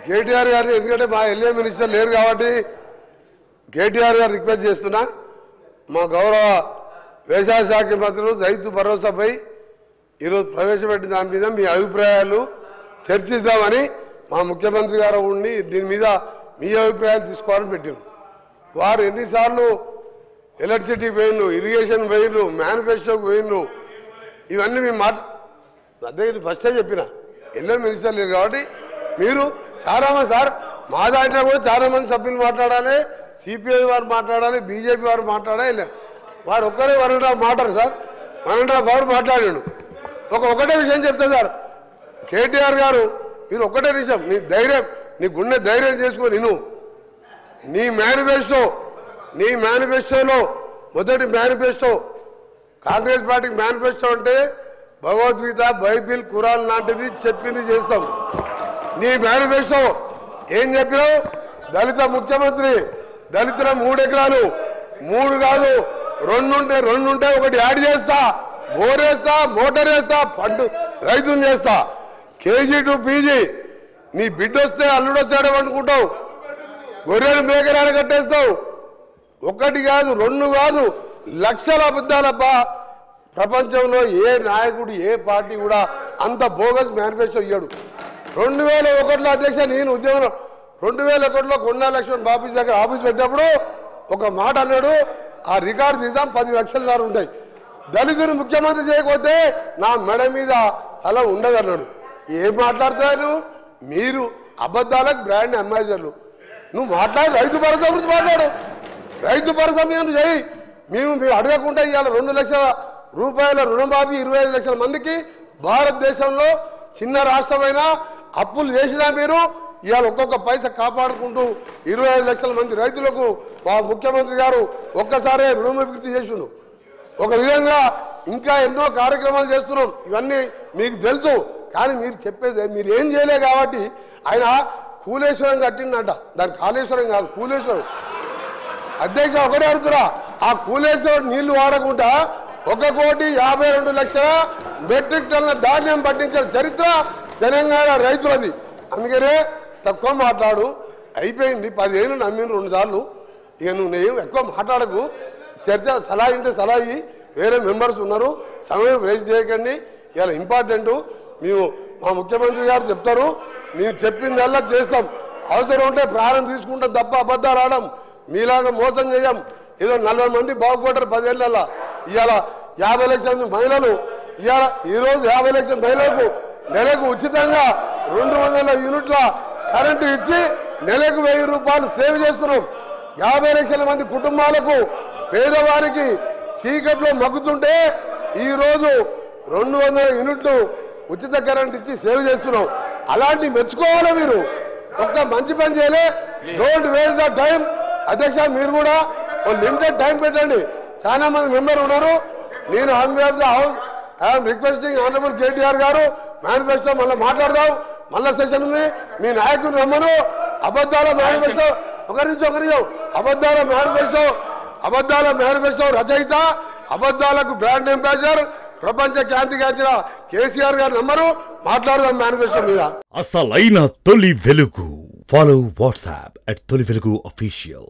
కేటీఆర్ గారిని ఎందుకంటే మా ఎల్ఏ మినిస్టర్ లేరు కాబట్టి కేటీఆర్ గారు రిక్వెస్ట్ చేస్తున్నా మా గౌరవ వ్యవసాయ శాఖ మంత్రులు రైతు భరోసాపై ఈరోజు ప్రవేశపెట్టిన దాని మీద మీ అభిప్రాయాలు చర్చిద్దామని మా ముఖ్యమంత్రి గారు ఉండి దీని మీద మీ అభిప్రాయాలు తీసుకోవాలని పెట్టారు. వారు ఎన్నిసార్లు ఎలక్ట్రిసిటీ పోయిన్లు, ఇరిగేషన్ పోయిన్లు, మేనిఫెస్టోకి పోయిన్లు, ఇవన్నీ మేము అదే ఫస్టే చెప్పిన ఎల్ఏ మినిస్టర్ లేరు కాబట్టి మీరు చాలామంది సార్ మా దాంట్లో కూడా చాలామంది సభ్యులు మాట్లాడాలి, సిపిఐ వారు మాట్లాడాలి, బీజేపీ వారు మాట్లాడాలి. వాడు ఒక్కరే 1.5 మాట్లాడు సార్, 1.5 అవర్ మాట్లాడాడు. ఒకటే విషయం చెప్తా సార్, కేటీఆర్ గారు మీరు ఒకటే విషయం, నీ ధైర్యం, నీ గుండె ధైర్యం చేసుకొని నీ మేనిఫెస్టోలో మొదటి మేనిఫెస్టో కాంగ్రెస్ పార్టీకి మేనిఫెస్టో అంటే భగవద్గీత, బైబిల్, ఖురాన్ లాంటిది చెప్పింది చేస్తాం. నీ మేనిఫెస్టో ఏం చెప్పినావు? దళిత ముఖ్యమంత్రి, దళితుల 3 ఎకరాలు, 3 కాదు 2 ఉంటే ఒకటి యాడ్ చేస్తా, బోరేస్తా, మోటార్ వేస్తా, పండు రైతులు చేస్తా, కేజీ టు పీజీ. నీ బిడ్డ వస్తే అల్లుడు వచ్చాడు అనుకుంటావు, గొర్రెలు మేకరాలు కట్టేస్తావు. 1 కాదు 2 కాదు, లక్షల అబద్ధాలబ్బా. ప్రపంచంలో ఏ నాయకుడు, ఏ పార్టీ కూడా అంత బోగస్ మేనిఫెస్టో ఇయ్యాడు. 2001లో అధ్యక్ష నేను ఉద్యోగంలో 2001లో కొండా లక్ష్మణ్ బాబు దగ్గర ఆఫీస్ పెట్టినప్పుడు ఒక మాట అన్నాడు, ఆ రికార్డు తీద్దాం 10 లక్షల దారు ఉంటాయి, దళితులు ముఖ్యమంత్రి చేయకపోతే నా మెడ మీద అలా ఉండదు అన్నాడు. ఏం మాట్లాడుతున్నారు మీరు? అబద్ధాలకు బ్రాండ్ అంబాసిడర్లు. నువ్వు మాట్లాడు, రైతు భరోసా గురించి మాట్లాడు, రైతు భరోసా మీద చేయి. మీరు అడగకుండా ఇవాళ 2 లక్షల రూపాయల రుణమాఫీ 25 లక్షల మందికి. భారతదేశంలో చిన్న రాష్ట్రమైనా అప్పులు చేసినా మీరు ఇవాళ ఒక్కొక్క పైసా కాపాడుకుంటూ 25 లక్షల మంది రైతులకు మా ముఖ్యమంత్రి గారు ఒక్కసారే రుణమాఫీ చేసిండు. ఒక విధంగా ఇంకా ఎన్నో కార్యక్రమాలు చేస్తున్నాం, ఇవన్నీ మీకు తెలుసు. కానీ మీరు చెప్పేది మీరు ఏం చేయలే కాబట్టి ఆయన కూలేశ్వరం కట్టిందంట, దాని కాళేశ్వరం కాదు కూలేశ్వరం. అధ్యక్ష ఒకటే అడుగుతురా, ఆ కూలేశ్వరం నీళ్లు వాడకుండా 1,52,00,000 మెట్రిక్ టన్నుల ధాన్యం పట్టించిన చరిత్ర తెలంగాణ రైతులది. అందుకనే తక్కువ మాట్లాడు, అయిపోయింది. 10 ఏళ్ళు నమ్మిన 2 సార్లు. ఇక నువ్వు ఎక్కువ మాట్లాడకు, చర్చ సలహా ఇంటే సలహా వేరే మెంబర్స్ ఉన్నారు, సమయం వేస్ట్ చేయకండి. ఇలా ఇంపార్టెంట్ మేము మా ముఖ్యమంత్రి గారు చెప్తారు, మేము చెప్పిందల్లా చేస్తాం. అవసరం ఉంటే ప్రాణం తీసుకుంటాం తప్ప అబద్ధాలు ఆడడం, మీలాగా మోసం చేయం. ఏదో 40 మంది బాగుపడ్డారు 10 ఏళ్ళల్లో. ఇవాళ 50 లక్షల మహిళలు, ఇవాళ ఈరోజు 50 లక్షల మహిళలకు నెలకు ఉచితంగా 200 యూనిట్ల కరెంటు ఇచ్చి నెలకు 1000 రూపాయలు సేవ్ చేస్తున్నాం. 50 లక్షల మంది కుటుంబాలకు, పేదవారికి చీకట్లో మగ్గుతుంటే ఈరోజు 200 యూనిట్లు ఉచిత కరెంట్ ఇచ్చి సేవ్ చేస్తున్నాం. అలాంటి మెచ్చుకోవాలి మీరు. ఒక్క మంచి పని చేయలే. Don't waste the time. అధ్యక్ష మీరు కూడా లిమిటెడ్ టైం పెట్టండి, చాలా మంది మెంబర్ ఉన్నారు. నేను ఐఎమ్ రిక్వెస్టింగ్ ఆనరబుల్ కేటీఆర్ గారు, మేనిఫెస్టో మళ్ళీ మాట్లాడదాం, మళ్ళా సెషన్ ఉంది. మీ నాయకుడు రమ్మను. అబద్ధాల మేనిఫెస్టో అబద్ధాల మేనిఫెస్టో రచయిత, అబద్ధాలకు బ్రాండ్ అంబాసిడర్, ప్రపంచ ఖ్యాతిగాంచిన కేసీఆర్ గారి నంబరు, మాట్లాడదాం మేనిఫెస్టో మీద. అసలైన తొలి వెలుగు. ఫాలో వాట్సాప్ @తొలి వెలుగు official.